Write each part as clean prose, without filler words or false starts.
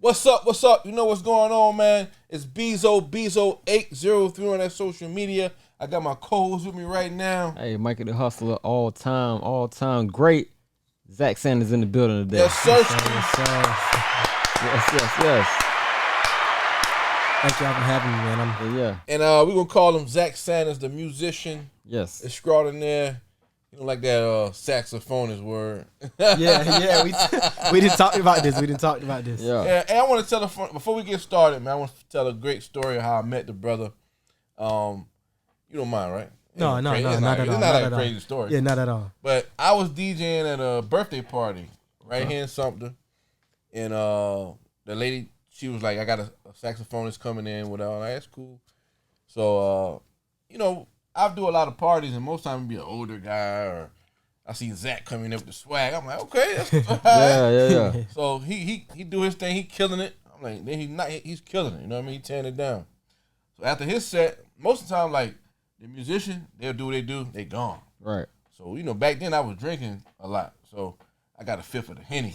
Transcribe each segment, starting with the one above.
What's up? What's up? You know what's going on, man? It's Bezo803 on that social media. I got my co-host with me right now. Hey, Mikey the Hustler, all time great. Zach Sanders in the building today. Yes, sir. Yes. Thank y'all for having me, man. Yeah. And we're going to call him Zach Sanders, the musician Yes. extraordinaire. You know, like that saxophonist word. Yeah. We didn't talk about this. Yeah. And I want to tell before we get started, man, I want to tell a great story of how I met the brother. You don't mind, right? No, not at all. It's not a crazy story. Yeah, not at all. But I was DJing at a birthday party right here in Sumter, and the lady, she was like, "I got a saxophonist coming in, whatever." Like, that's cool. So, I do a lot of parties, and most times it be an older guy, or I see Zach coming in with the swag. I'm like, okay, that's Yeah. So he do his thing, he killing it. I'm like, then he's killing it. You know what I mean? He tearing it down. So after his set, most of the time, like the musician, they'll do what they do, they gone. Right. So back then I was drinking a lot, so I got a fifth of the Henny.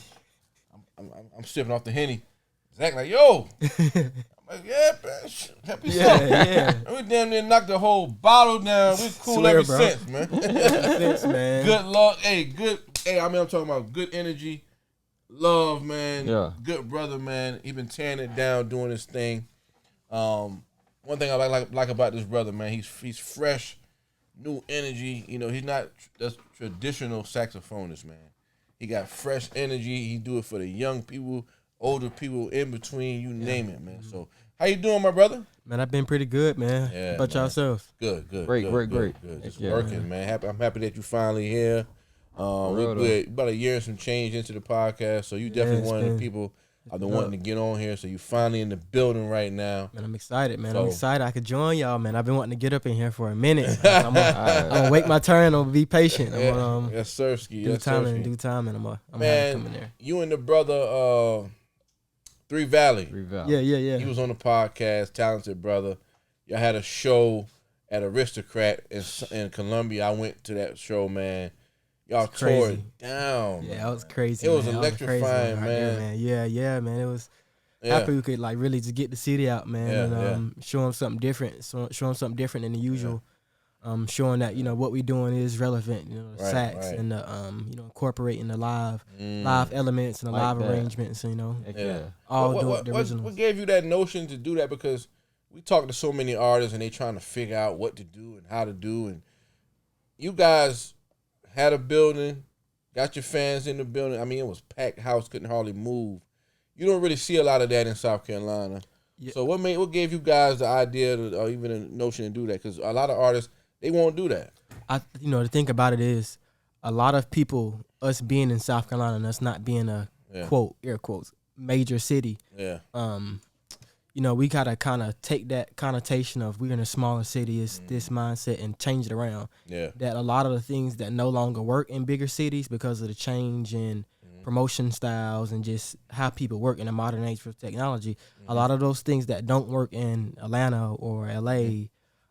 I'm sipping off the Henny. Zach like, yo. I'm like, yeah, man, help yourself. Yeah. And we damn near knocked the whole bottle down. We cool ever since, man. Man. Good luck, hey, I'm talking about good energy, love, man. Yeah. Good brother, man. He been tearing it down, doing his thing. One thing I like about this brother, man, he's fresh, new energy. He's not just traditional saxophonist, man. He got fresh energy. He do it for the young people, older people, in between, you name it, man. So, how you doing, my brother? Man, I've been pretty good, man. Yeah, How about yourselves? Good. Great. Just Yeah. working, man. I'm happy that you finally here. We're about a year and some change into the podcast, so you definitely one of the people I've been wanting to get on here. So you finally in the building right now. Man, I'm excited, man. So- I'm excited. I could join y'all, man. I've been wanting to get up in here for a minute. I'm gonna wait my turn. I'm gonna be patient. I'm gonna Yes, Sirski. do time and I'm gonna come in there. You and the brother, Three Valley. Yeah. He was on the podcast, talented brother. Y'all had a show at Aristocrat in Columbia. I went to that show, man. Y'all tore it down. Yeah, that was crazy. It was man. electrifying, That was crazy, man. Yeah, man. It was happy we could really just get the city out, man, and show them something different. Show them something different than the usual. Showing that what we're doing is relevant. The sax and the incorporating the live elements and the live arrangements. All the originals. What gave you that notion to do that? Because we talk to so many artists and they trying to figure out what to do and how to do, and you guys had a building, got your fans in the building. I mean, it was packed house, couldn't hardly move. You don't really see a lot of that in South Carolina. Yeah. So what gave you guys the idea or even a notion to do that? Because a lot of artists, they won't do that. The thing about it is, a lot of people, us being in South Carolina and us not being a quote, air quotes, major city. Yeah. We gotta kind of take that connotation of we're in a smaller city, is this mindset, and change it around. Yeah. That a lot of the things that no longer work in bigger cities because of the change in promotion styles and just how people work in the modern age of technology. A lot of those things that don't work in Atlanta or LA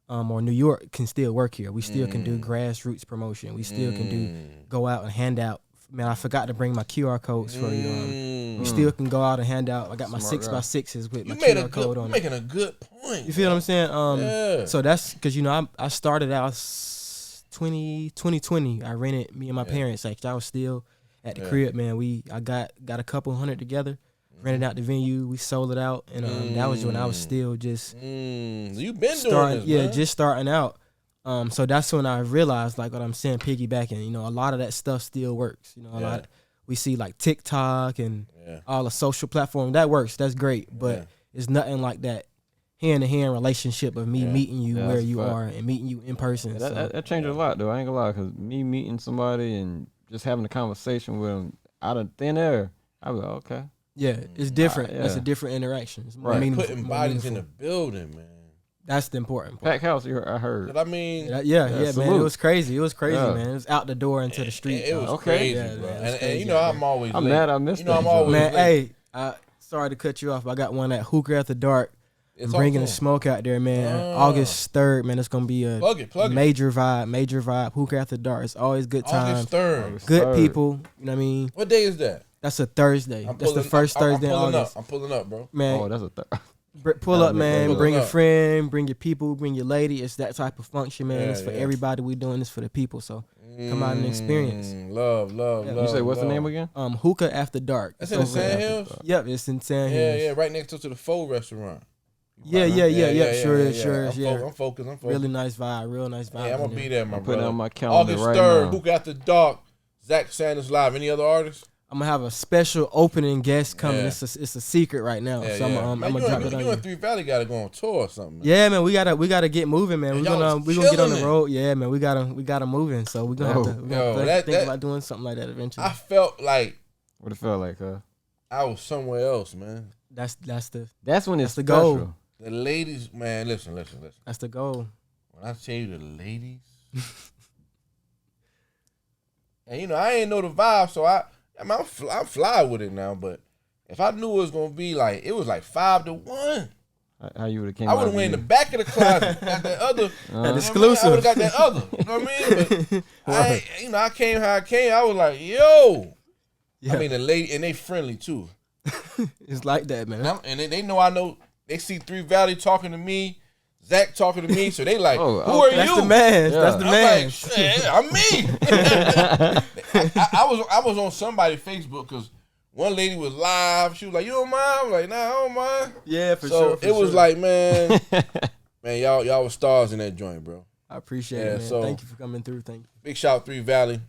or New York can still work here. We still can do grassroots promotion. We still can go out and hand out. Man, I forgot to bring my QR codes for you. We still can go out and hand out. I got my 6x6s with my QR code on it. Making a good point. You feel what I'm saying? So that's because I started out 2020. I rented me and my parents. Like I was still at the crib, man. I got a couple hundred together, rented out the venue. We sold it out, and that was when I was still just You've been doing this, man. just starting out. So that's when I realized, like what I'm saying, piggybacking. A lot of that stuff still works. A lot. We see like TikTok and all the social platforms that works. That's great, but it's nothing like that hand-to-hand relationship of me meeting you where you are and meeting you in person. That changed a lot, though. I ain't gonna lie, because me meeting somebody and just having a conversation with them out of thin air, I was like, okay. Yeah, it's different. That's a different interaction. It's more meaningful, putting bodies in the building, man. That's the important part. Pack house, I heard. But I mean, man. It was crazy. Man. It was out the door into the street. It was crazy, bro. And I'm always late. mad I missed I'm always man, late. hey, sorry to cut you off. I got one at Hookah After Dark. I'm bringing the smoke out there, man. August 3rd, man. It's gonna be a major vibe. Hookah After Dark. It's always good time. August 3rd. Good people. You know what I mean? What day is that? That's a Thursday. I'm That's the pulling- first Thursday in I'm pulling August. up. I'm pulling up, bro. Man, Oh, that's a third. pull up, man. Pulling Bring a up. friend, bring your people, bring your lady. It's that type of function, man. Yeah, It's for yeah. everybody. We doing this for the people. So come out and experience. Love, Yeah. love. You say what's the love. name again? Hookah After Dark. That's It's in the over- Sand Hills. Yep, it's in Sand Yeah, Hills. yeah, right next to the Faux restaurant. Yeah. Sure is. I'm focused. Really nice vibe. Real nice vibe. Yeah, I'm in gonna be there. there, my I'm putting brother. on my calendar August right 3rd, now. Hookah After Dark. Zach Sanders live. Any other artists? I'm gonna have a special opening guest coming. Yeah. It's a secret right now. Yeah, so I'm yeah. gonna Man, drop it on you you. and Three Valley gotta go on tour or something. Man. Yeah, man, we gotta get moving, man. Man, We're y'all gonna was get on the killing it. road. Yeah, man, we gotta moving. So we're gonna have to, Yo, think that- about doing something like that eventually. I felt like What it felt like, I was somewhere else, man. That's the That's when it's the special. goal. The ladies, man, listen. that's the goal. When I tell you the ladies, and you know I ain't know the vibe, so I'm fly with it now. But if I knew it was gonna be like it was like 5-1, How you would have came I would have out went in the here. back of the closet, got that other. That I exclusive. would have got that other. You know what I mean? But I came how I came. I was like, yo. Yeah, I mean, the lady, and they friendly too. it's like that, man. And they know I know. They see Three Valley talking to me, Zach talking to me, so they like, Oh, who oh, are That's you? the man. Yeah. That's the I'm man. like, shit, I'm me. I was on somebody's Facebook because one lady was live. She was like, you don't mind? I was like, nah, I don't mind. Yeah, for So sure. it was like, man, y'all were stars in that joint, bro. I appreciate Yeah, it, man. so- Thank you for coming through. Thank you. Big shout out Three Valley.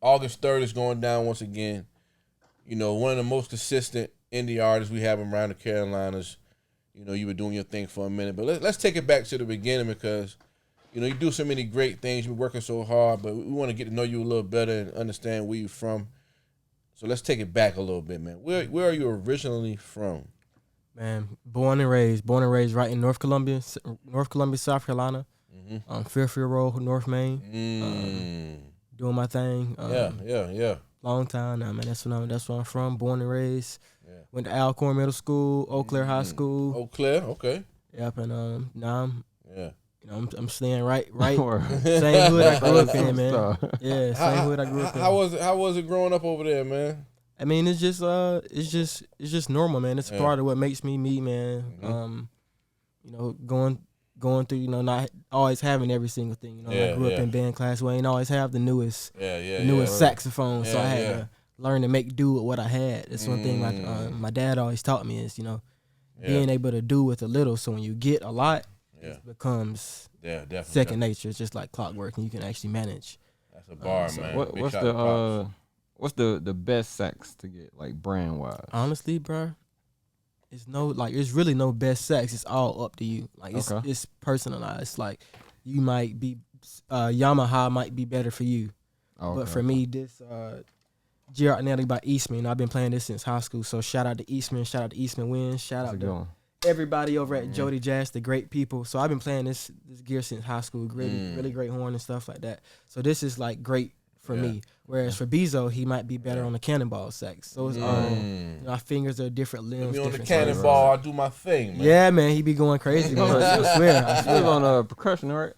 August 3rd is going down once again. You know, one of the most consistent indie artists we have around the Carolinas. You know, you were doing your thing for a minute, but let's take it back to the beginning because, you know, you do so many great things. You've been working so hard, but we want to get to know you a little better and understand where you're from. So let's take it back a little bit, man. Where are you originally from? Man, born and raised right in North Columbia, South Carolina. Fairfield Road, North Main. Doing my thing. Yeah. Long time now, man. That's where I'm from. Born and raised. Yeah. Went to Alcorn Middle School, Eau Claire High School. Eau Claire, okay. Yep, and now Yeah. I'm staying right Or- same hood I grew up in, man. Superstar. Yeah, same hood I grew up in. How was it growing up over there, man? I mean, it's just normal, man. It's a Yeah. part of what makes me me, man. You know, going through, you know, not always having every single thing. You know, I grew up in band class. We ain't always have the newest saxophone, so I had to learn to make do with what I had. That's one thing my dad always taught me is, you know, being able to do with a little. So when you get a lot, it becomes definitely second nature. It's just like clockwork, and you can actually manage. That's a bar, so man. What, Big what's shout the out to Pops. what's the best sax to get, like brand wise? Honestly, bro, it's really no best sax. It's all up to you. Like it's personalized. Like you might be Yamaha might be better for you, but for me, this Gerard Nelly by Eastman. I've been playing this since high school. So shout out to Eastman. Shout out to Eastman Winds. Shout out to everybody over at Jody Jazz, the great people. So I've been playing this gear since high school. Really great horn and stuff like that. So this is like great for me. Whereas for Bezo, he might be better on the cannonball sax. So it's all, you know, our fingers are different limbs. If you're on the different cannonball, I do my thing, man. Yeah, man, he be going crazy. Man. I swear. You was on percussion, right?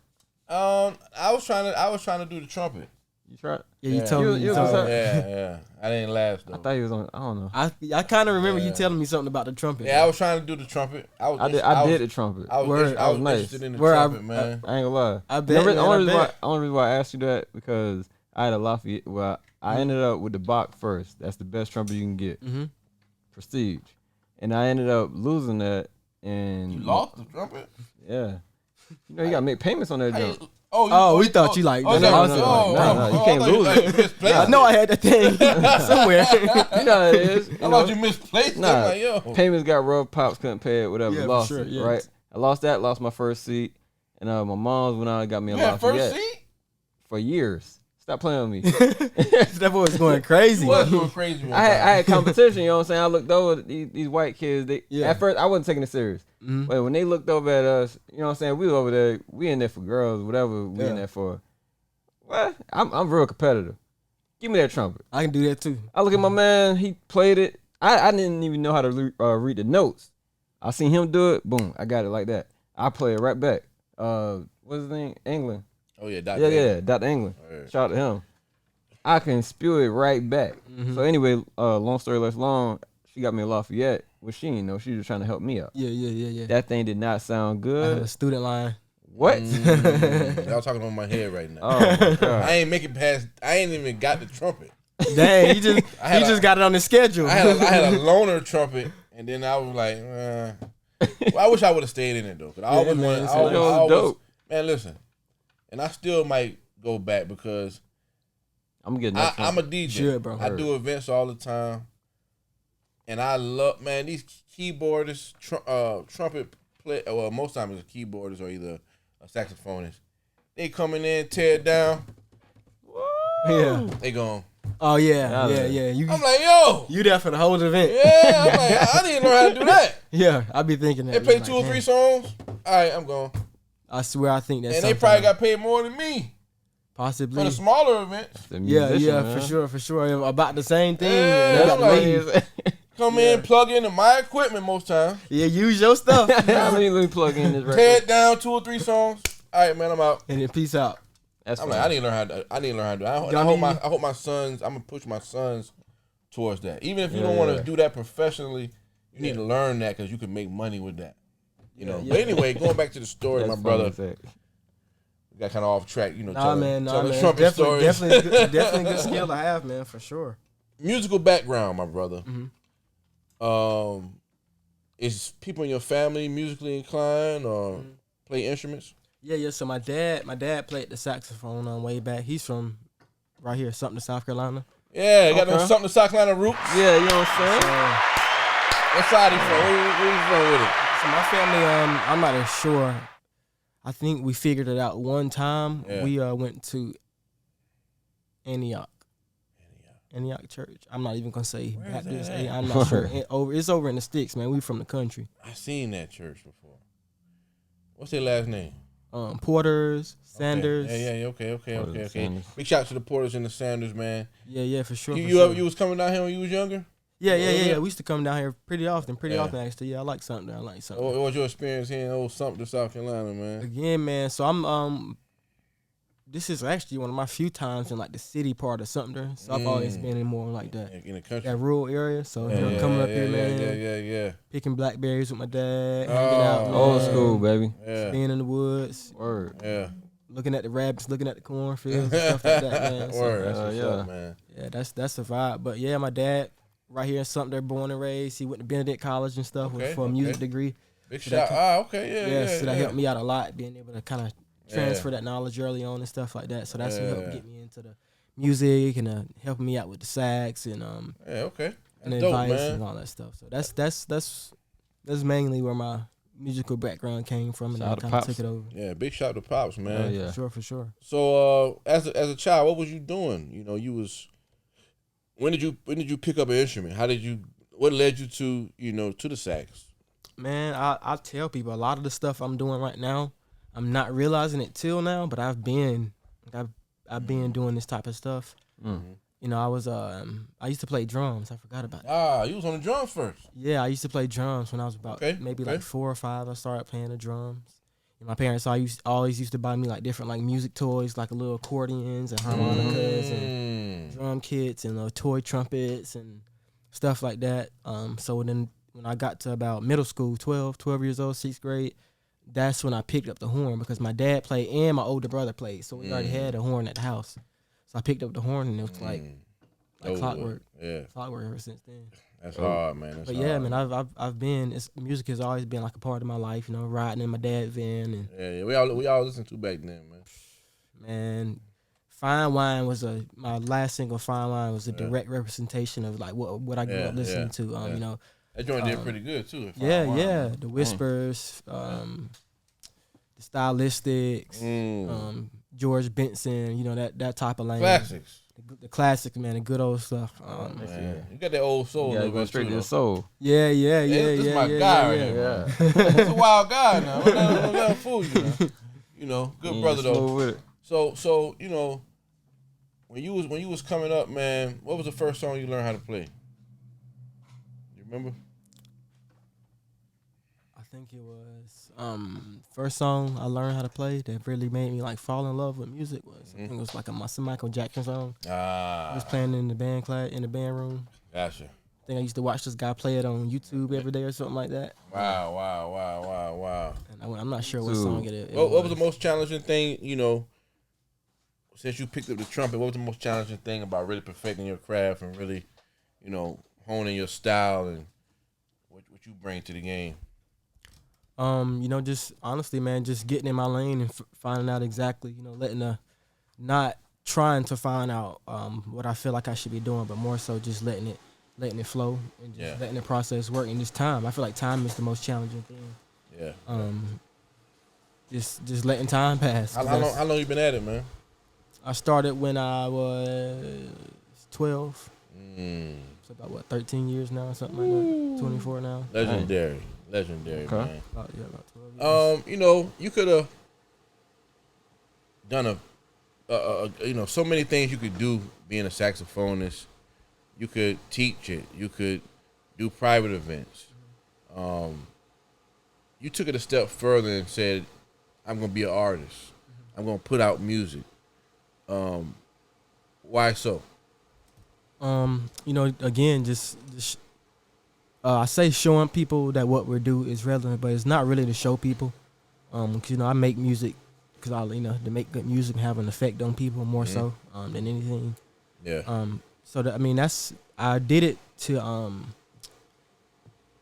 I was trying to do the trumpet. You tried? Yeah, you told me. you was Yeah. I didn't last though. I thought he was on. I don't know. I kind of remember you telling me something about the trumpet. Yeah, I was trying to do the trumpet. I did the trumpet. I was Word. That was nice. interested in the Word, trumpet, man. I ain't gonna lie. I bet, man, only I bet. reason why I asked you that because I had a Lafayette. Well, I ended up with the Bach first. That's the best trumpet you can get. Prestige. And I ended up losing that. And You lost the trumpet? Yeah. You know you gotta make payments on that jump. We thought you like. No, you can't lose it. I know I had that thing somewhere. You know how it is. I thought you misplaced it. Nah, I'm like, yo. payments got rough. Pops couldn't pay it. Whatever. Yeah, for Lost sure, it. yes. Right. I lost that. Lost my first seat. And my mom's went out and got me a You had Lafayette first seat? for years. Stop playing with me. That boy was going crazy. You was going crazy. I had competition, you know what I'm saying? I looked over at these white kids. At first, I wasn't taking it serious. But when they looked over at us, you know what I'm saying? We was over there. We in there for girls, whatever we in there for. Well, I'm real competitive. Give me that trumpet. I can do that too. I look at my man. He played it. I didn't even know how to read the notes. I seen him do it. Boom. I got it like that. I play it right back. What's his name? England. Oh, yeah, Dr. Yeah, Dr. England. Right. Shout out to him. I can spew it right back. So anyway, long story less long, she got me a Lafayette, which she didn't know. She was just trying to help me out. Yeah. That thing did not sound I had good. a student line. What? Y'all talking on my head right now. Oh my God. I ain't make it past. I ain't even got the trumpet. Dang, he just got it on the schedule. I had a loner trumpet, and then I was like, well, I wish I would have stayed in it though. Cause I always man, wanted. it's I always, dope. man, listen, and I still might go back because I'm getting that. I'm a DJ. Sure, bro. I do events all the time, and I love, man, these keyboardists, trumpet play. Well, most times it's keyboardists or either a saxophonist. They coming in, tear it down. Yeah. They gone. Oh yeah. You I'm like, yo. you there for the whole event? Yeah, I'm like, I didn't learn how to do that. Yeah, I be thinking that. They play like, 2 or 3 damn. songs. All right, I'm gone. I swear, I think that's. And they probably got paid more than me for possibly. the smaller events. The Yeah, musician, man. for sure. About the same thing. Yeah, and they got I'm to like- leave. Come in, plug into my equipment most times. Yeah, use your stuff. let me plug in this Tear record. it down 2 or 3 songs. All right, man, I'm out. And then peace out. That's I'm fine. like, I didn't learn how to. I didn't learn how to do it. I hope my sons. I'm gonna push my sons towards that. Even if you don't want Yeah. to do that professionally, you need to learn that because you can make money with that. You know. Yeah. But anyway, going back to the story, That's my brother. funny as heck. We got kind of off track. You know, Nah, man. telling Definitely, trumpet stories. definitely a good skill to have, man, for sure. Musical background, my brother. Mhm. Is people in your family musically inclined or play instruments? Yeah. So my dad played the saxophone on way back. He's from right here, Sumter, South Carolina. Yeah, got Okay. them something South Carolina roots. Yeah, you know what I'm saying? So, What side he from? Where you from with it? so my family, I'm not even sure. I think we figured it out one time. Yeah. We went to Antioch Church. I'm not even gonna say Where is Baptist. that at? I'm not sure. It's over in the sticks, man. We from the country. I seen that church before. What's their last name? Porters, Sanders. Yeah. Okay. Porters, Sanders. Big shout out to the Porters and the Sanders, man. Yeah, for sure. You was coming down here when you was younger? Yeah. We used to come down here pretty often actually. Yeah, I like something. What was your experience here in old Sumter, South Carolina, man? Again, man. So I'm this is actually one of my few times in like the city part of Sumter. So I've always been in more like that In the country. that rural area. So coming up here, man. Yeah. Picking blackberries with my dad, hanging out, man, Old school, baby. Yeah. being in the woods, Word. Yeah. looking at the rabbits, looking at the cornfields and stuff like that, man. So, Word. That's what's yeah. up, man. yeah, that's a vibe. But yeah, my dad right here in Sumter, born and raised. He went to Benedict College and stuff for a music degree. Big So shout. that Okay. Yeah, so that helped me out a lot, being able to kind of transfer that knowledge early on and stuff like that. So that's what helped get me into the music and helping me out with the sax and Yeah, okay. and That's dope, advice man. and all that stuff. So that's mainly where my musical background came from, and Shout I out to kind of Pops. took it over. Yeah, big shout out to Pops, man. Oh, yeah. For sure. So, as a child, what was you doing? You know, when did you pick up an instrument? What led you to the sax? Man, I tell people a lot of the stuff I'm doing right now, I'm not realizing it till now, but I've been doing this type of stuff. Mm-hmm. You know, I used to play drums. I forgot about that. You was on the drums first. Yeah, I used to play drums when I was about maybe okay. like 4 or 5. I started playing the drums. And my parents always used to buy me like different like music toys, like little accordions and harmonicas and drum kits and toy trumpets and stuff like that. So then when I got to about middle school, 12 years old, 6th grade, that's when I picked up the horn because my dad played and my older brother played. So we already had a horn at the house. So I picked up the horn and it was like clockwork. Yeah. Clockwork ever since then. That's hard, man. But yeah, man, I've been music has always been like a part of my life, you know, riding in my dad's van and Yeah, we all listened to back then, man. man, Fine Wine was my last single. Fine Wine was a direct representation of like what I grew up listening to. You know, that joint did pretty good too. The Whispers, the Stylistics, George Benson, you know that type of language. Classics. The classics, man, the good old stuff. Man. You got that old soul. Yeah, go straight to the soul. Yeah. This is my guy right here. Yeah. He's a wild guy now. Don't let him fool you. Now. You know, good brother though. Slow with it. So you know, when you was coming up, man, what was the first song you learned how to play? You remember? I think it was first song I learned how to play that really made me like fall in love with music was I think it was like some Michael Jackson song. I was playing in the band room. Gotcha. I think I used to watch this guy play it on YouTube every day or something like that. Wow. And I'm not sure what song it is. What was the most challenging thing, since you picked up the trumpet, what was the most challenging thing about really perfecting your craft and really, honing your style and what you bring to the game? Just honestly, man, just getting in my lane and finding out exactly, not trying to find out what I feel like I should be doing, but more so just letting it flow and just letting the process work. And just time. I feel like time is the most challenging thing. Yeah. Just letting time pass. How long you been at it, man? I started when I was 12. So about 13 years now, something like that. 24 now. Legendary, okay. man. About 12 years. You could have done so many things you could do being a saxophonist. You could teach it. You could do private events. You took it a step further and said, I'm going to be an artist. I'm going to put out music. Why so? Again, just I say showing people that what we do is relevant, but it's not really to show people. 'Cause, I make music because to make good music and have an effect on people more so than anything. Yeah. I did it to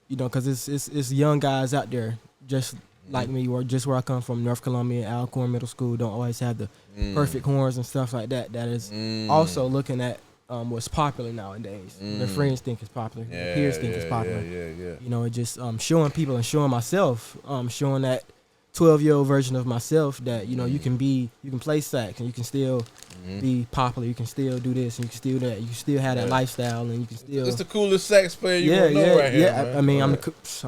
because it's young guys out there just like me, or just where I come from, North Columbia, Alcorn Middle School, don't always have the perfect horns and stuff like that. That is also looking at what's popular nowadays. Their friends think it's popular, their peers think it's popular. Yeah. It just showing people and showing myself, showing that 12-year-old version of myself that you can play sax and you can still be popular. You can still do this and you can still do that. You can still have that lifestyle and you can still. It's the coolest sax player you gonna know right here. Yeah, man. I'm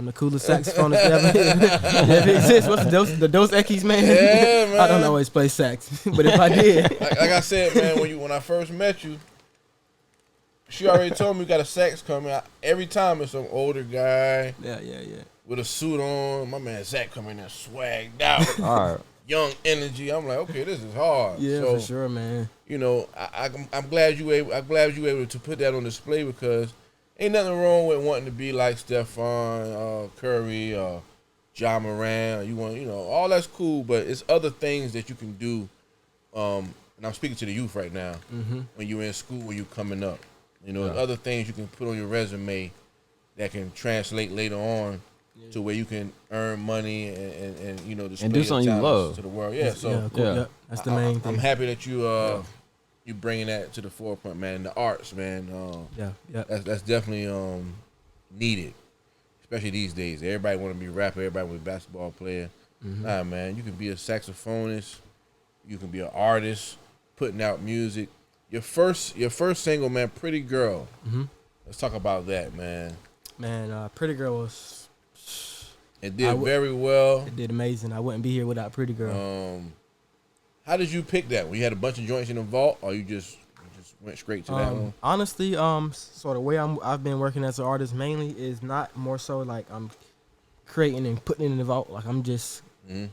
the coolest saxophonist ever exists. What's the Dos Equis, man? Yeah, man. I don't always play sax, but if I did, like I said, man, when I first met you, she already told me you got a sax coming. Every time it's some older guy. Yeah. With a suit on, my man Zach come in there swagged out. All right. Young energy. I'm like, okay, this is hard. Yeah, so, for sure, man. I'm glad you able to put that on display because ain't nothing wrong with wanting to be like Stephen Curry or Ja Morant. All that's cool, but it's other things that you can do. And I'm speaking to the youth right now. When you're in school, when you're coming up, other things you can put on your resume that can translate later on. To where you can earn money and display and do something you love to the world. Yeah, so cool. Yeah. That's the main thing. I'm happy that you bringing that to the forefront, man. The arts, man. That's definitely needed, especially these days. Everybody want to be a rapper. Everybody want to be a basketball player. Nah, man. You can be a saxophonist. You can be an artist, putting out music. Your first single, man, Pretty Girl. Let's talk about that, man. Man, Pretty Girl was. It did very well. It did amazing. I wouldn't be here without Pretty Girl. How did you pick that? You had a bunch of joints in the vault, or you just went straight to that one? Honestly, so the way I've been working as an artist mainly is not more so like I'm creating and putting it in the vault. Like I'm just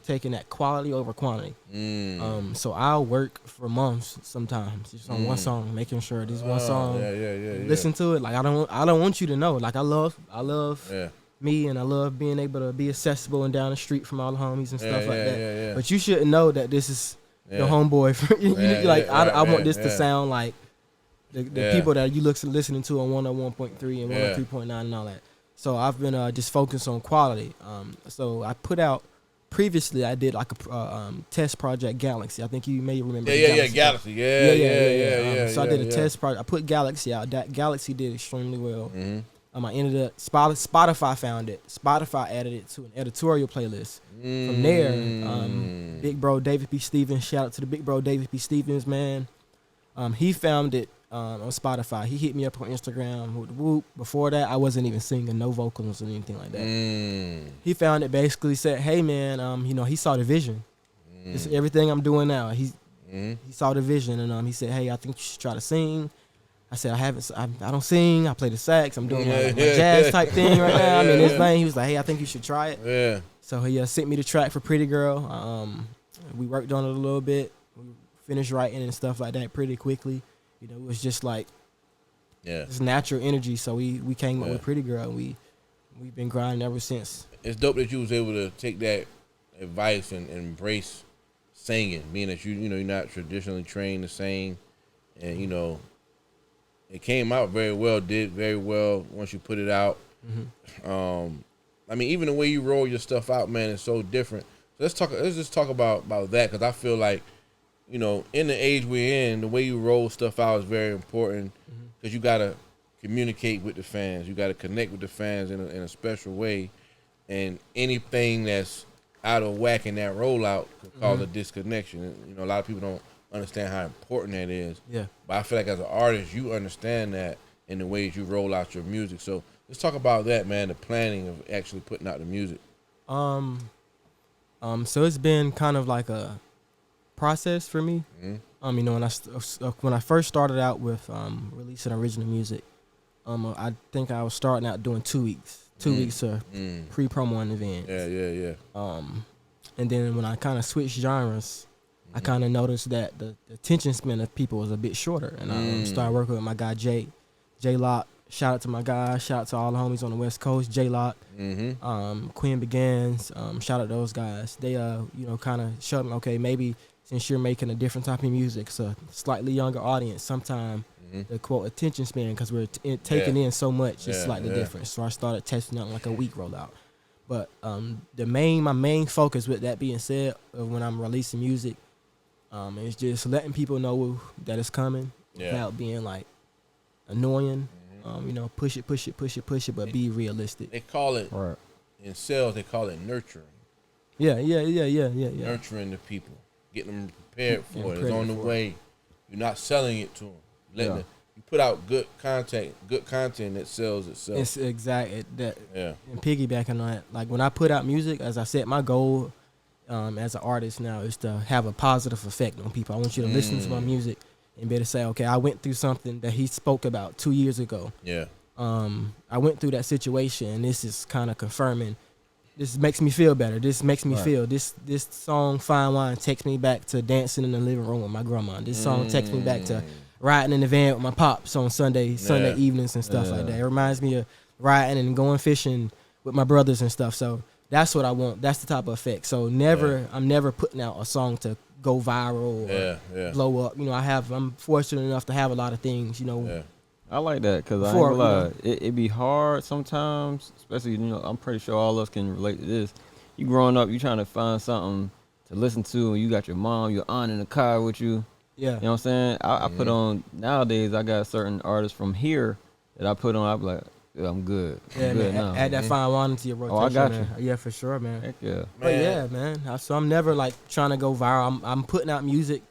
taking that quality over quantity. So I'll work for months sometimes just on one song, making sure this one song. Listen to it. Like I don't want you to know. Like I love. Me and I love being able to be accessible and down the street from all the homies and stuff like that. Yeah. But you shouldn't know that this is your homeboy. I want this to sound like the people that you listening to on 101.3 and 103.9 and all that. So I've been just focused on quality. So I put out previously. I did like a test project, Galaxy. I think you may remember. Galaxy. Yeah. So I did a test project. I put Galaxy out. That Galaxy did extremely well. I ended up Spotify found it. Spotify added it to an editorial playlist. From there, Big Bro David B. Stevens. Shout out to the Big Bro David B. Stevens, man. He found it on Spotify. He hit me up on Instagram. Whoop. Before that, I wasn't even singing, no vocals or anything like that. He found it. Basically said, "Hey, man, he saw the vision. It's everything I'm doing now. He saw the vision, and he said, "Hey, I think you should try to sing." I said, I don't sing. I play the sax. I'm doing my jazz type thing right now. I'm in this vein. He was like, hey, I think you should try it. Yeah. So he sent me the track for Pretty Girl. We worked on it a little bit. We finished writing and stuff like that pretty quickly. You know, it was just like this natural energy. So we came up with Pretty Girl. And we've been grinding ever since. It's dope that you was able to take that advice and embrace singing, being that you're not traditionally trained to sing, and you know it came out very well, did very well once you put it out. I mean, even the way you roll your stuff out, man, is so different. So let's just talk about that, because I feel like, you know, in the age we're in, the way you roll stuff out is very important, because you gotta communicate with the fans, you gotta connect with the fans in a special way, and anything that's out of whack in that rollout could cause a disconnection. And, you know, a lot of people don't understand how important that is. Yeah. But I feel like as an artist, you understand that in the ways you roll out your music. So let's talk about that, man, the planning of actually putting out the music. So it's been kind of like a process for me. You know, when I first started out with releasing original music, I think I was starting out doing 2 weeks. 2 weeks of pre-promo and events. Yeah. And then when I kind of switched genres, I kind of noticed that the attention span of people was a bit shorter. And I started working with my guy, J Lock. Shout out to my guy. Shout out to all the homies on the West Coast. J Lock, Quinn Begins. Shout out to those guys. They, kind of showed me, okay, maybe since you're making a different type of music, it's a slightly younger audience, sometime the quote attention span, because we're taking in so much, it's slightly different. So I started testing out like a week rollout. But my main focus, with that being said, when I'm releasing music, is just letting people know that it's coming without being like annoying. Push it, but be realistic. They call it in sales. They call it nurturing. Yeah. Nurturing the people, getting them prepared for it. It's on the way. You're not selling it to them. You put out good content that sells itself. It's exactly that. Yeah. And piggybacking on that, like when I put out music, as I said, my goal as an artist now is to have a positive effect on people. I want you to listen to my music and better say, okay, I went through something that he spoke about 2 years ago. Yeah. I went through that situation, and this is kind of confirming. This makes me feel better. This makes me feel. This song, Fine Wine, takes me back to dancing in the living room with my grandma. This song takes me back to riding in the van with my pops on Sunday evenings and stuff like that. It reminds me of riding and going fishing with my brothers and stuff. So that's what I want. That's the type of effect. So I'm never putting out a song to go viral or blow up. You know, I'm fortunate enough to have a lot of things, you know. Yeah. I like that, because I ain't gonna lie, it be hard sometimes, especially, you know, I'm pretty sure all of us can relate to this. You growing up, you trying to find something to listen to, and you got your mom, your aunt in the car with you. Yeah. You know what I'm saying? I put on, nowadays, I got certain artists from here that I put on, I be like, yeah, I'm good. I'm good now. Add that Fine Wine into your rotation. Oh, I got you. Man. Yeah, for sure, man. Heck yeah. But yeah, man. So I'm never like trying to go viral. I'm putting out music,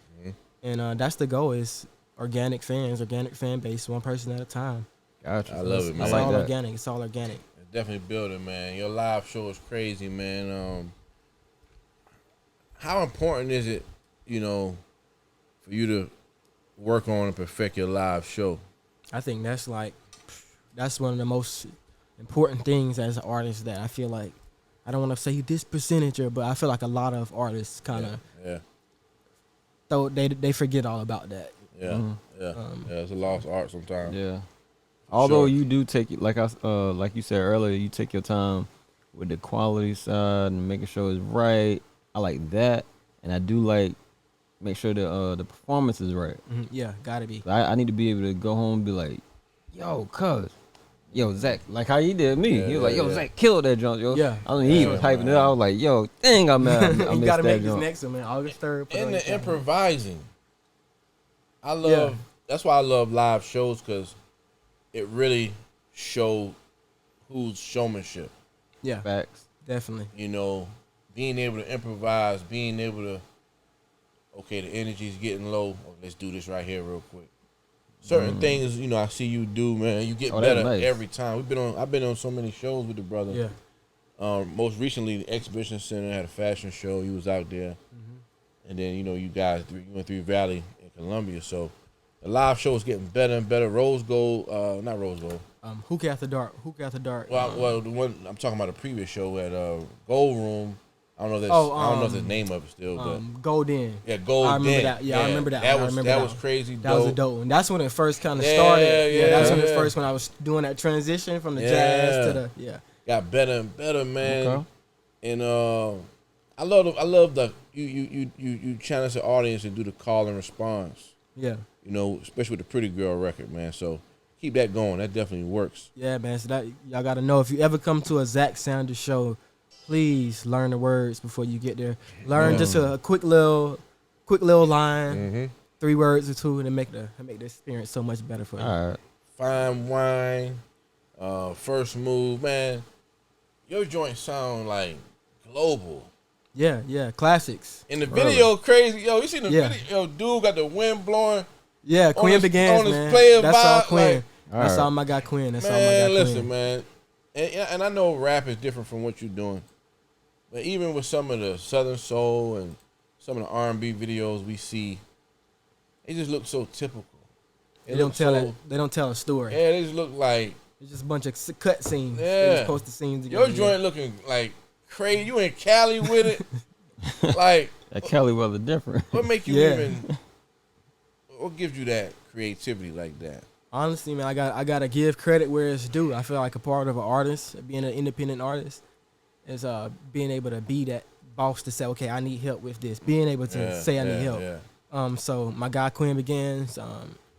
and that's the goal, is organic fans, organic fan base, one person at a time. Gotcha. I love it, man. It's all organic. It's all organic. It's definitely building, man. Your live show is crazy, man. How important is it, you know, for you to work on and perfect your live show? I think that's one of the most important things as an artist, that I feel like, I don't want to say this percentage, but I feel like a lot of artists kind of they forget all about that. Yeah, it's a lost art sometimes. Yeah, although you do take it, like you said earlier, you take your time with the quality side and making sure it's right. I like that, and I do like make sure the performance is right. Yeah, gotta be. I need to be able to go home and be like, yo, Zach, like how he did me. He was like, yo, Zach killed that jump, yo. Yeah. I mean, he was hyping it. I was like, yo, dang, I missed you gotta make this next one, man. August 3rd. And the improvising. That's why I love live shows, because it really showed who's showmanship. Yeah. Facts. Definitely. You know, being able to improvise, being able to, okay, the energy's getting low. Oh, let's do this right here real quick. Certain things, you know, I see you do, man. You get better every time. I've been on so many shows with the brother. Yeah. Most recently, the Exhibition Center had a fashion show. He was out there. And then, you know, you guys, you went through Valley in Columbia. So The live show is getting better and better. Rose Gold, not Rose Gold. Hook After Dark. Well, the one I'm talking about, the previous show at Gold Room. I don't know. I don't know the name of it still, but Golden. Yeah, Golden. I remember that. Yeah, I remember that. That was crazy. That was a dope one. That's when it first kind of started. Yeah, that's when it first when I was doing that transition from the jazz to the Got better and better, man. Okay. And I love the you challenge the audience and do the call and response. Yeah. You know, especially with the Pretty Girl record, man. So keep that going. That definitely works. Yeah, man. So that y'all got to know, if you ever come to a Zach Sanders show, please learn the words before you get there. Learn just a quick little line, 3 words or 2, and make the experience so much better for you. All right. Fine Wine, First Move, man. Your joint sound like global. Yeah, classics. In the video, crazy. Yo, you seen the video? Yo, dude got the wind blowing. Yeah, Quinn Begins, man. That's all Quinn. That's all my guy Quinn. That's all my guy Quinn. Listen, man. And I know rap is different from what you're doing. But even with some of the Southern Soul and some of the R&B videos we see, they just look so typical. They don't tell a story. Yeah, they just look like it's just a bunch of cut scenes. Yeah. They just post the scenes together. Your joint looking like crazy. You in Cali with it. Like that Cali weather different. What make you even? What gives you that creativity like that? Honestly, man, I gotta give credit where it's due. I feel like a part of an artist, being an independent artist, is being able to be that boss to say, okay, I need help with this. Being able to say I need help. Yeah. So my guy Quinn Begins.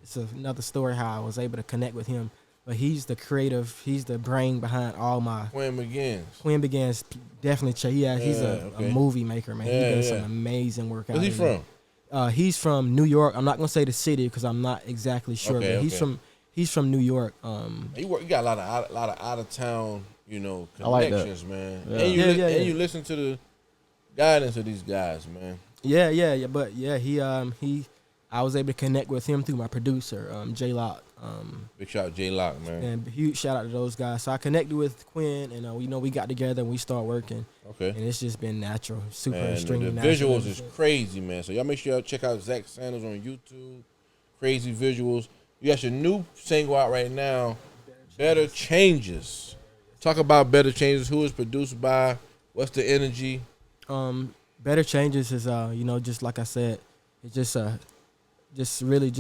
It's another story how I was able to connect with him. But he's the creative. He's the brain behind all my. Quinn Begins. Quinn Begins definitely. He's a movie maker, man. He does some amazing work. Where's he from? He's from New York. I'm not gonna say the city because I'm not exactly sure. But he's from New York. You got a lot of out of town, connections, man. Yeah. And you listen to the guidance of these guys, man. Yeah. But I was able to connect with him through my producer, J Lock. Big shout out J Lock, man. And huge shout out to those guys. So I connected with Quinn, and we got together and we started working. Okay. And it's just been natural, super extreme. The visuals is crazy, man. So y'all make sure y'all check out Zach Sanders on YouTube. Crazy visuals. You got your new single out right now, Better Changes. Talk about Better Changes. Who is produced by? What's the energy? Better Changes is just like I said, it's just really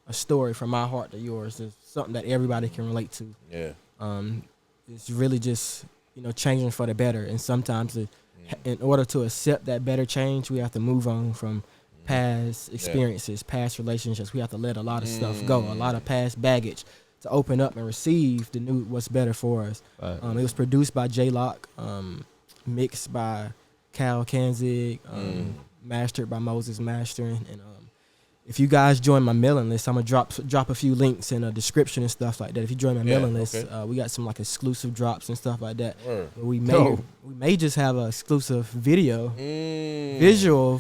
a story from my heart to yours. It's something that everybody can relate to. Yeah. It's really just changing for the better, and sometimes in order to accept that better change, we have to move on from past experiences, past relationships. We have to let a lot of stuff go, a lot of past baggage, to open up and receive the new what's better for us. Right. It was produced by J Lock, mixed by Cal Kanzig, mastered by Moses Mastering, and if you guys join my mailing list, I'm gonna drop a few links in a description and stuff like that. If you join my mailing list, we got some like exclusive drops and stuff like that. We may just have an exclusive visual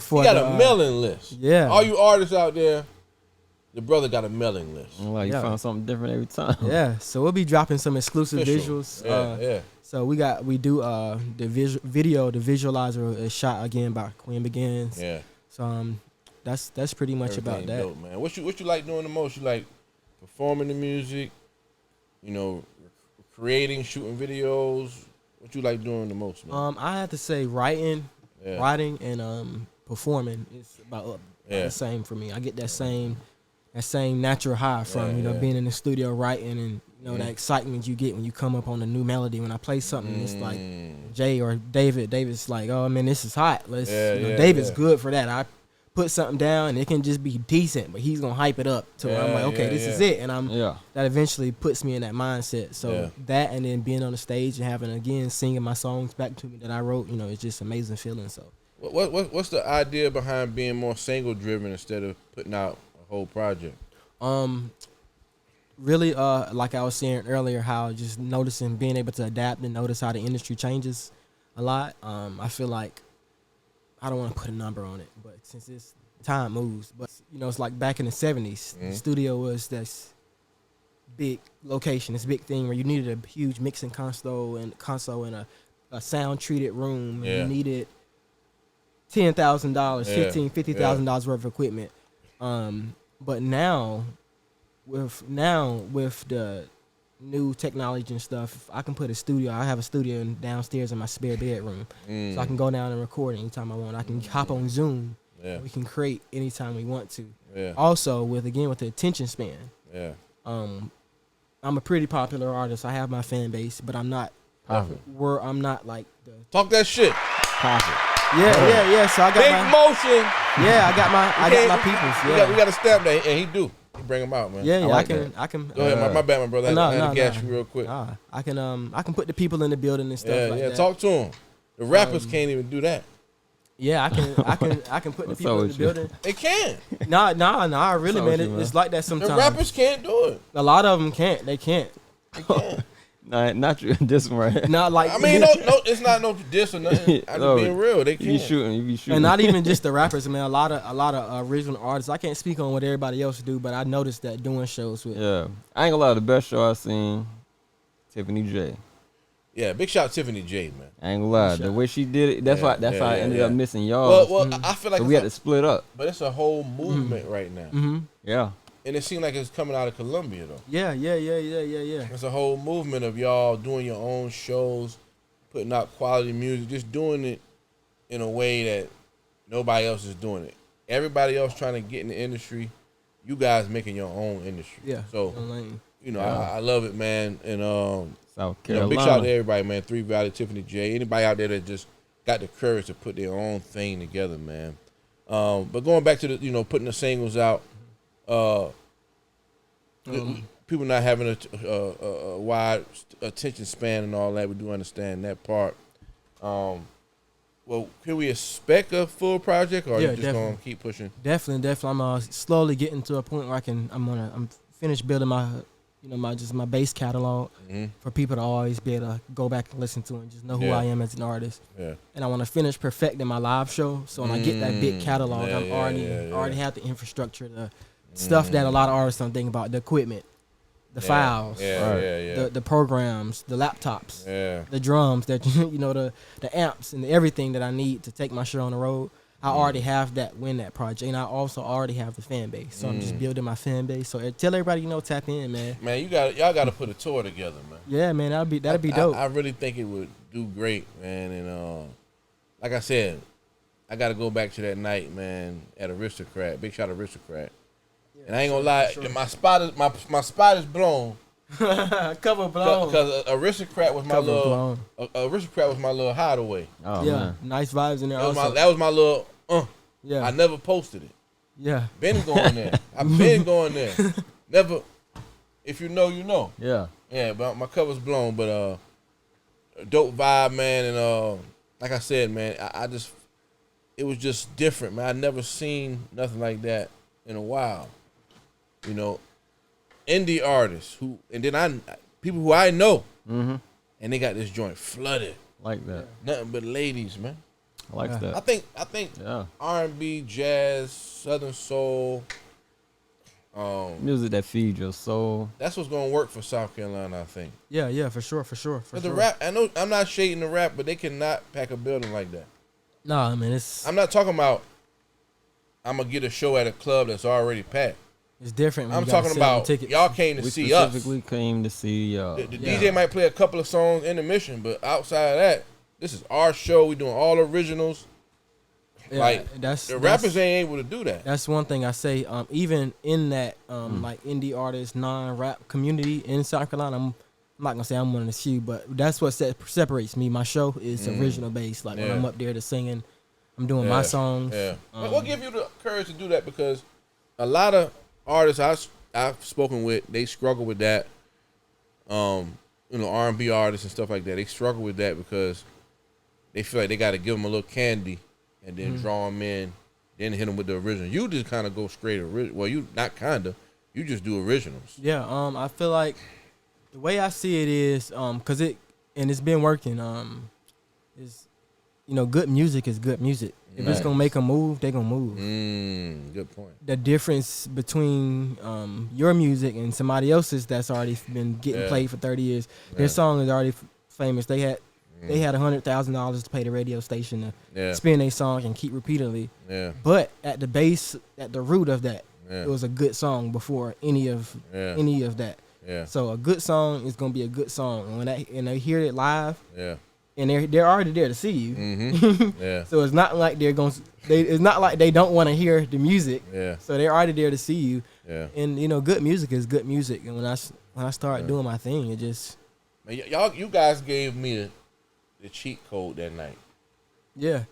for. You got a mailing list. Yeah. All you artists out there, the brother got a mailing list. Well, you found something different every time. Yeah. So we'll be dropping some exclusive visuals. So we do the video, the visualizer is shot again by Quinn Begins. Yeah. So that's pretty much about that. Dope, man. What you like doing the most? You like performing the music, creating, shooting videos. What you like doing the most, man? I have to say writing and performing is about the same for me. I get that same natural high from being in the studio writing and that excitement you get when you come up on a new melody. When I play something, it's like Jay or David's like, oh man, this is hot. David's good for that. I put something down and it can just be decent, but he's gonna hype it up to I'm like, okay, this is it, and that eventually puts me in that mindset. So that, and then being on the stage and singing my songs back to me that I wrote, it's just amazing feeling. So what's the idea behind being more single driven instead of putting out a whole project? Really, like I was saying earlier, how just noticing, being able to adapt and notice how the industry changes a lot. I feel like, I don't want to put a number on it, but since time moves, but it's like back in the 70s, the studio was this big location, this big thing where you needed a huge mixing console and a sound treated room. And you needed $10,000, $50,000 worth of equipment. But now with the new technology and stuff, I can put a studio. I have a studio downstairs in my spare bedroom, so I can go down and record anytime I want. I can hop on Zoom. Yeah. We can create anytime we want to. Yeah. Also, with the attention span. Yeah. I'm a pretty popular artist. I have my fan base, but I'm not I'm not like the Talk that shit. Profit. Yeah. So I got Big my motion. I got my peoples. Yeah. We got to stamp that, and he do. He bring them out, man. Yeah, like I can. Go ahead, my bad, my brother. I had to gas you real quick. I can put the people in the building and stuff like that. Talk to them. The rappers can't even do that. Yeah, I can put the people in the building. They can. Nah, really, man. It's like that The sometimes. rappers can't do it. A lot of them can't. They can't. They can't. Nah, not you. This one right. Not like I mean, no, it's not no diss or nothing. I'm just being real. They You can't. be shooting. and not even just the rappers, man. A lot of original artists. I can't speak on what everybody else do, but I noticed that doing shows with. Yeah, I ain't gonna lie. The best show I seen, Tiffany J. Yeah, big shout out Tiffany J, man. I ain't gonna lie. The way she did it, that's why I ended up missing y'all. Well, I feel like so we had to split up. but it's a whole movement right now, Mm-hmm. Yeah. and it seemed like it's coming out of Colombia though. Yeah. It's a whole movement of y'all doing your own shows, putting out quality music, just doing it in a way that nobody else is doing it. Everybody else trying to get in the industry, you guys making your own industry. Yeah. So, I love it, man. And South Carolina. big shout out to everybody, man. 3 Valley, Tiffany J. Anybody out there that just got the courage to put their own thing together, man. But going back to the, putting the singles out, people not having a wide attention span and all that. We do understand that part. Well, can we expect a full project, or are you just gonna keep pushing? Definitely. I'm slowly getting to a point where I'm finished building my my base catalog for people to always be able to go back and listen to and just know who I am as an artist. Yeah. And I want to finish perfecting my live show, so when I get that big catalog, I'm already have the infrastructure, the stuff that a lot of artists don't think about, the equipment, the files, the programs, the laptops, the drums, that the amps and everything that I need to take my show on the road. I already have that that project, and I also already have the fan base. So I'm just building my fan base. So tell everybody, tap in, man. Man, y'all got to put a tour together, man. Yeah, man, that'd be dope. I really think it would do great, man. And like I said, I got to go back to that night, man, at Aristocrat. Big shout out Aristocrat. Yeah, and I ain't gonna lie, my spot is blown. Cover blown. Because Aristocrat was my little hideaway. Oh, yeah, man. Nice vibes in there. That was my little. Yeah. I never posted it. Yeah. Been going there. I've been going there. Never. If you know, you know. Yeah. Yeah, but my cover's blown. But dope vibe, man. And like I said, man, I just, it was just different, man. I never seen nothing like that in a while. Indie artists people who I know, and they got this joint flooded. Like that. Nothing but ladies, man. I like that. I think R&B, jazz, Southern soul, music that feeds your soul. that's what's gonna work for South Carolina, I think. Yeah, for sure. But the rap, I know I'm not shading the rap, but they cannot pack a building like that. Nah, man, I'm not talking about I'm gonna get a show at a club that's already packed. it's different. I'm talking about y'all came to see us. We specifically came to see y'all. The DJ might play a couple of songs in the mission, but outside of that, this is our show. We doing all originals. Yeah, the rappers ain't able to do that. That's one thing I say. Even in that like indie artist, non-rap community in South Carolina, I'm not gonna say I'm one of the few, but that's what separates me. My show is original based. Like when I'm up there to singing, I'm doing my songs. Yeah. What give you the courage to do that? Because a lot of artists I've spoken with, they struggle with that. R&B artists and stuff like that, they struggle with that because they feel like they got to give them a little candy and then draw them in, then hit them with the original. You just kind of go straight original. Well, you not kind of. You just do originals. Yeah. I feel like the way I see it is, cause it's been working. Is good music is good music. If it's gonna make them move, they gonna move. Good point. The difference between your music and somebody else's that's already been getting played for 30 years, their song is already famous. They had $100,000 to pay the radio station to spin their song and keep repeatedly. Yeah. But at the base, at the root of that, Yeah. it was a good song before any of that. Yeah. So a good song is gonna be a good song. And they hear it live, Yeah. and they're already there to see you. Mm-hmm. Yeah. So it's not like it's not like they don't want to hear the music. Yeah. So they're already there to see you. Yeah. And good music is good music. And when I started doing my thing, it just Man, you guys gave me the cheat code that night. yeah.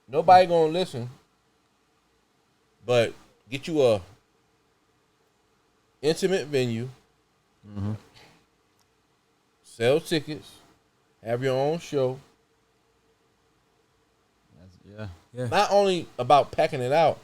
Nobody gonna listen, but get you a intimate venue, sell tickets, have your own show. Yeah. Not only about packing it out.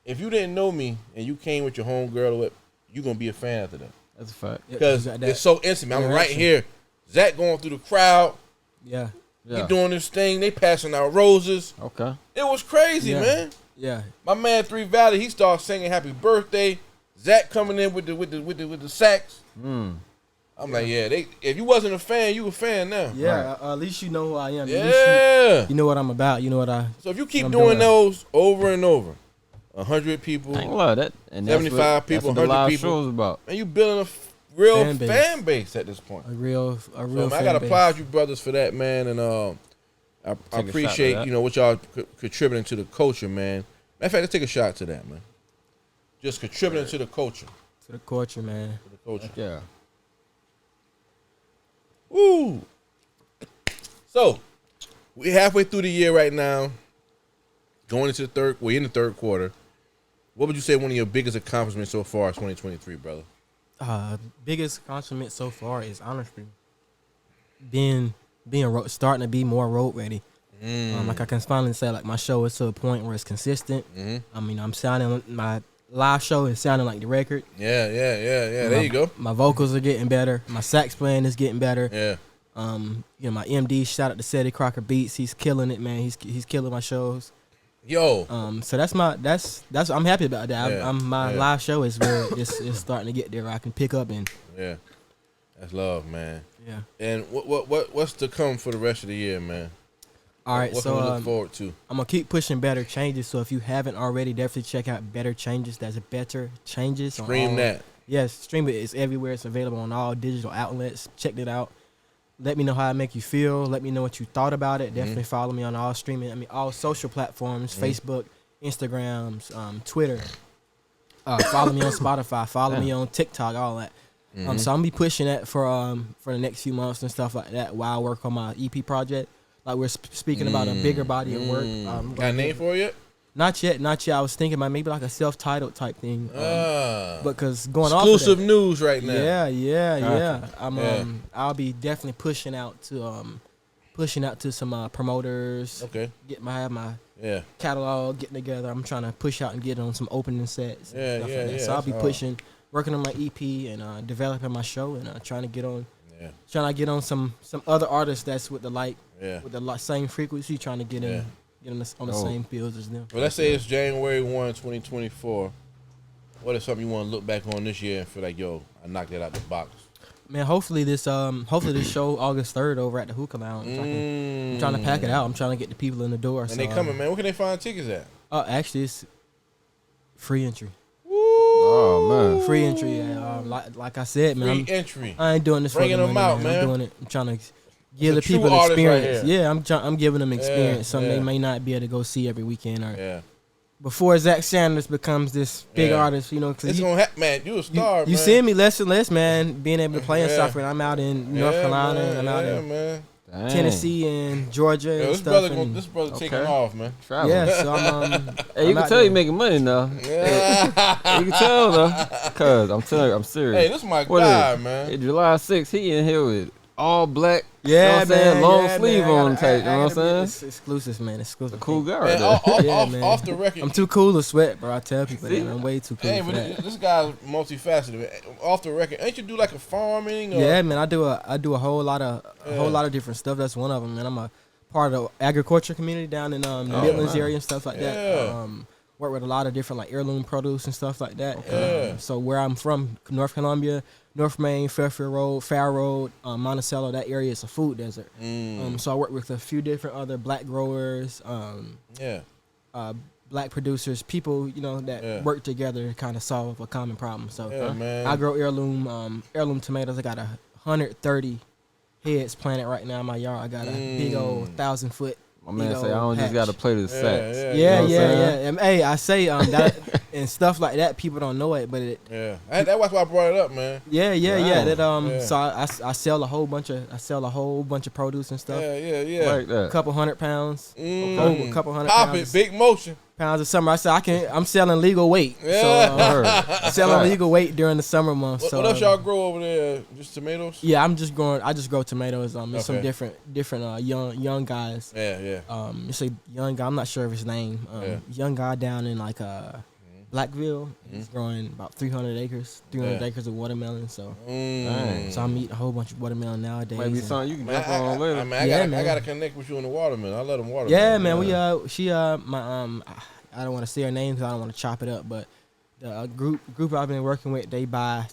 If you didn't know me and you came with your homegirl, you're gonna be a fan after that. That's a fact. Because it's so intimate. I'm right interaction. here. Zach going through the crowd. Yeah. He doing this thing. They passing out roses. Okay. It was crazy, Yeah. man. Yeah. My man 3 Valley, he starts singing "Happy Birthday." Zach coming in with the sax. I'm like, yeah. If you wasn't a fan, you a fan now. Yeah. At least you know who I am. At least Yeah. you know what I'm about. You know what I. So if you keep I'm doing doing. those over and over, 100 people, I ain't gonna lie, that. And 75 people, that's what the 100 live people. show's about. and you building a real Fan base. fan base at this point. A real So, man, I fan gotta base. applaud you brothers for that, man, and I Take a shot to appreciate that. what y'all contributing to the culture, man. Matter of fact, let's take a shot to that, man. Just contributing to the culture, To the culture, man. to the culture. Yeah. Woo! So we halfway through the year right now, going into we're in the third quarter. What would you say one of your biggest accomplishments so far is 2023, brother? Biggest accomplishment so far is honestly starting to be more road ready. Like I can finally say, like my show is to a point where it's consistent. I mean, my live show is sounding like the record. Yeah. There you go. My vocals are getting better. My sax playing is getting better. Yeah. My MD, shout out to Seti Crocker Beats. He's killing it, man. He's killing my shows. Yo. So that's I'm happy about that. Yeah, My live show is where it's starting to get there. Where I can pick up and Yeah. That's love, man. yeah. And what's to come for the rest of the year, man? All right, what so can we look forward to? I'm gonna keep pushing Better Changes. So if you haven't already, definitely check out Better Changes. That's Better Changes. Stream that. Yes, stream it. It's everywhere. It's available on all digital outlets. Check it out. Let me know how it make you feel. Let me know what you thought about it. Definitely follow me on all all social platforms: Facebook, Instagrams, Twitter. Follow me on Spotify. Follow me on TikTok. All that. So I'm gonna be pushing that for the next few months and stuff like that while I work on my EP project. Like we're speaking about a bigger body of work. Got a name for it yet? Not yet. I was thinking about maybe like a self-titled type thing. Because going exclusive off of news right now. Yeah. Yeah. I'll be definitely pushing out to some promoters. Okay. Have my Yeah. catalog getting together. I'm trying to push out and get on some opening sets. And Yeah, stuff yeah, like that. yeah, So I'll be that's working on my EP and developing my show and trying to get on Yeah. some other artists that's with the Yeah. with the same frequency, trying to get on the same fields as them. Well, let's say it's January 1, 2024. What is something you want to look back on this year and feel like, yo, I knocked that out the box? Man, hopefully this show August 3rd over at the Hookah Lounge. I'm trying to pack it out. I'm trying to get the people in the door. And they coming, man. Where can they find tickets at? Actually, it's free entry. Oh man. Free entry. Like I said, man. Free entry. I ain't doing this Bringing for the them money, out, man. I'm doing it. I'm trying to give a the true people artist right experience. here. Yeah, I'm giving them experience. Something yeah. they may not be able to go see every weekend or Yeah. before Zach Sanders becomes this big Yeah. artist. Cause It's going to happen, man. You a star, man. you see me less and less, man. Being able to play in Yeah. South Carolina. I'm out in North Carolina. Man. And I'm out in man. Dang. Tennessee and Georgia Yo, and this stuff. brother taking Okay. off, man. Travel. Yeah, so I'm. Hey, you I'm can out tell there. you making money now. Yeah. You can tell though. Cause I'm telling you, I'm serious. Hey, this is my What guy, is it? man. Hey, July 6th, he in here with all black. Yeah, you know what I'm saying? man. Long yeah, sleeve man. on type. You know what I'm saying? It's exclusive, man. Exclusive. Cool guy right Man, there. Yeah, man. off the record. I'm too cool to sweat, bro. I tell people See? that. I'm way too cool Hey, for but that. this guy's multifaceted. Man. Off the record, ain't you do like a farming? Or? Yeah, man. I do a whole lot of different stuff. That's one of them, man. I'm a part of the agriculture community down in the Midlands wow. area and stuff like Yeah. that. Work with a lot of different like heirloom produce and stuff like that. Yeah. So where I'm from, North Columbia, North Main, Fairfield Road, Monticello, that area is a food desert. Mm. So I work with a few different other black growers, Yeah. black producers, people that work together to kind of solve a common problem. So man. I grow heirloom tomatoes. I got 130 heads planted right now in my yard. I got a big old 1,000-foot. My man say I don't just got to play the sax. Yeah. And, hey, I say that and stuff like that. People don't know it, but that's why I brought it up, man. Yeah. That So I sell a whole bunch of produce and stuff. Yeah. Like that. A couple 100 pounds. A couple 100 Pop pounds. it, big motion. Pounds of summer. I said I'm selling legal weight. So selling legal weight during the summer months. What else y'all grow over there? Just tomatoes? Yeah, I just grow tomatoes. There's some different young guys. Yeah. It's a young guy. I'm not sure of his name. Young guy down in Blackville. He's growing about 300 acres of watermelon. So so I'm eating a whole bunch of watermelon nowadays. Maybe something you can jump on later. I gotta connect with you on the watermelon. I let them watermelon. Yeah, man. She I don't want to say her name because I don't want to chop it up, but the group I've been working with, they buy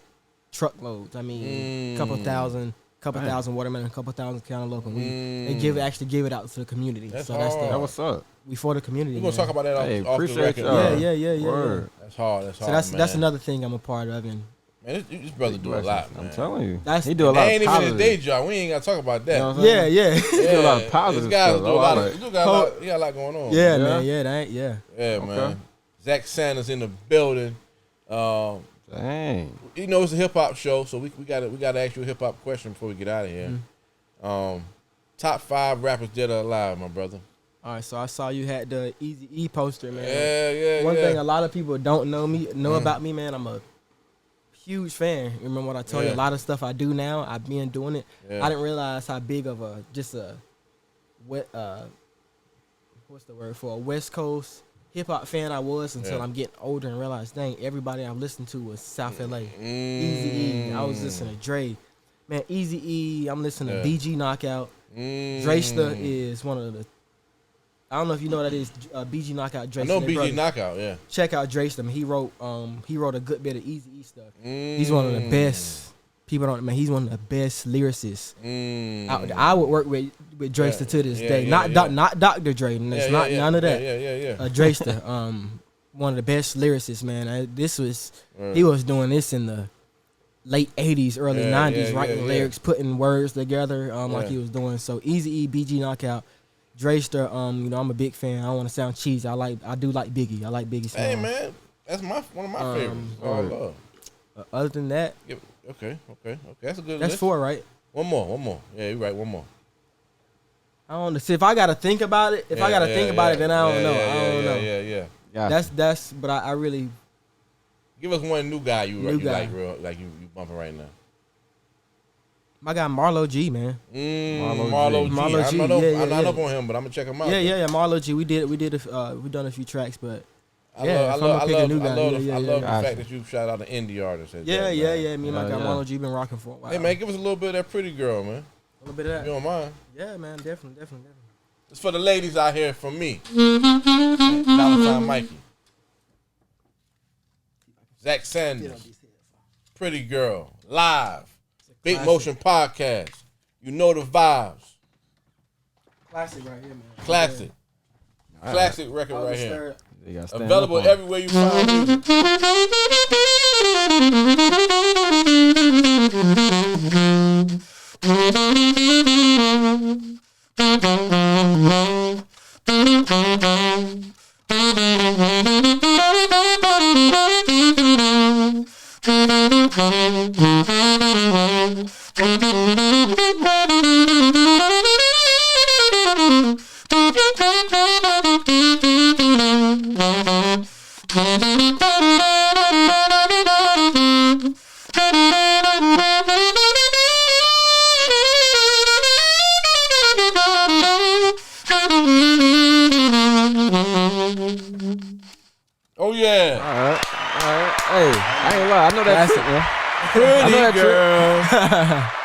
truckloads. I mean, couple thousand watermelon, couple thousand cantaloupe, and they give it out to the community. That's so hard. That's what's up. We for the community. We're gonna talk about that off the appreciate record. y'all. Word. That's hard. So that's another thing I'm a part of. And man, this brother do a lot, man. I'm telling you, he do a lot. That ain't of even his day job. We ain't gotta talk about that. You know Yeah. He do a lot of positive This guy stuff. do a lot of. He got a lot going on. Yeah, man. Yeah, that ain't. Yeah. Yeah, man. Zach Sanders in the building. Dang. You know it's a hip hop show, so we got to ask you a hip hop question before we get out of here. Top 5 rappers dead or alive, my brother. All right, so I saw you had the Eazy-E poster, man. Yeah. One thing a lot of people don't know about me, man. I'm a huge fan. Remember what I told you? A lot of stuff I do now, I've been doing it. I didn't realize how big of a what's the word for a West Coast hip hop fan I was until I'm getting older and realized, dang, everybody I listened to was South LA. Eazy-E. I was listening to Dre. Man, Eazy-E. I'm listening to BG Knockout. Draysta is one of the. I don't know if you know what that is. BG Knockout. Draysta. I know BG Knockout. Yeah. Check out Draysta. He wrote a good bit of Eazy-E stuff. He's one of the best. People don't. Man, he's one of the best lyricists. I would work with Draysta to this day. Not Dr. Dre. It's not none of that. Yeah. Draysta. One of the best lyricists, man. He was doing this in the late 80s, early 90s, writing lyrics, putting words together like he was doing. So Eazy-E, BG Knockout, Draysta, I'm a big fan. I don't want to sound cheesy. I do like Biggie. I like Biggie songs. Hey, man. That's one of my favorites. All love. Other than that. Okay. That's a good That's list. 4, right? One more. Yeah, you're right. One more. I don't know. See, if I got to think about it, then I don't know. I don't know. Yeah. That's, but I really. Give us one new guy you like you bumping right now. My guy Marlo G, man. Marlo G. I'm not up on him, but I'm gonna check him out. Yeah. Marlo G. We done a few tracks, but I love the fact that you shout out the indie artists. Yeah. Me and my guy Marlo G been rocking for a while. Hey man, give us a little bit of that Pretty Girl, man. A little bit of that. You don't mind? Yeah, man. Definitely. It's for the ladies out here from me. Valentine Mikey. Zach Sanders. Pretty Girl. Live. Big Motion Podcast. You know the vibes. Classic right here, man. Classic. Classic record right here. Available Available everywhere you find music. Oh yeah. All right. Hey, I ain't lie. I know that trick, man. Pretty Girl.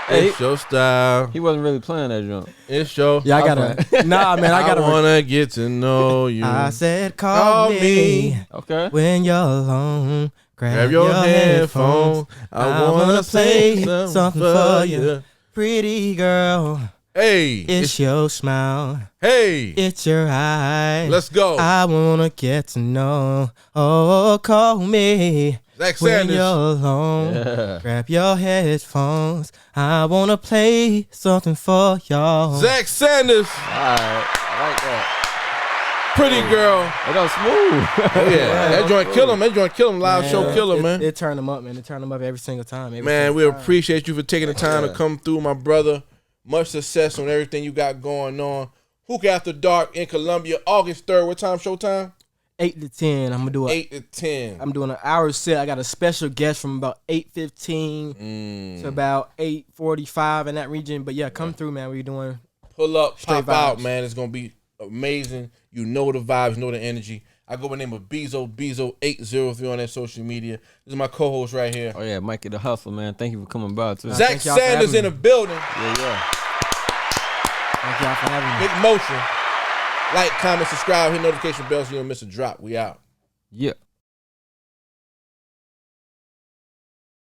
Hey, It's your style. he wasn't really playing that jump. It's your. Yeah, I gotta. Nah, man, I gotta. wanna get to know you. I said, call me Okay. when you're alone. Grab your headphones. I wanna say something for you. Pretty girl, Hey. It's your smile. Hey. It's your eyes. Let's go. I wanna get to know. Oh, call me Zach when Sanders. you're alone. Yeah. Grab your headphones. I wanna play something for y'all. Zach Sanders. All right. I like that. Pretty girl. It don't smooth. Oh, yeah. That joint kill him. That joint kill him. Live show kill him, man. It turned them up, man. It turned them up every single time. Man, we appreciate you for taking the time to come through, my brother. Much success on everything you got going on. Hookah After Dark in Columbia, August 3rd. What time showtime? 8 to 10. I'm gonna do 8 to 10. I'm doing an hour set. I got a special guest from about 8:15 to about 8:45 in that region. But yeah, come through, man. We're doing Pull up, straight pop out, vibes. man. It's going to be amazing. You know the vibes, know the energy. I go by the name of Bezo803 on that social media. This is my co-host right here. Oh yeah, Mikey the Hustle, man. Thank you for coming by too. Zach thank y'all for Sanders having in the me. building. Yeah. Thank y'all for having me. Big motion. Like, comment, subscribe, hit notification bell so you don't miss a drop. We out. Yeah.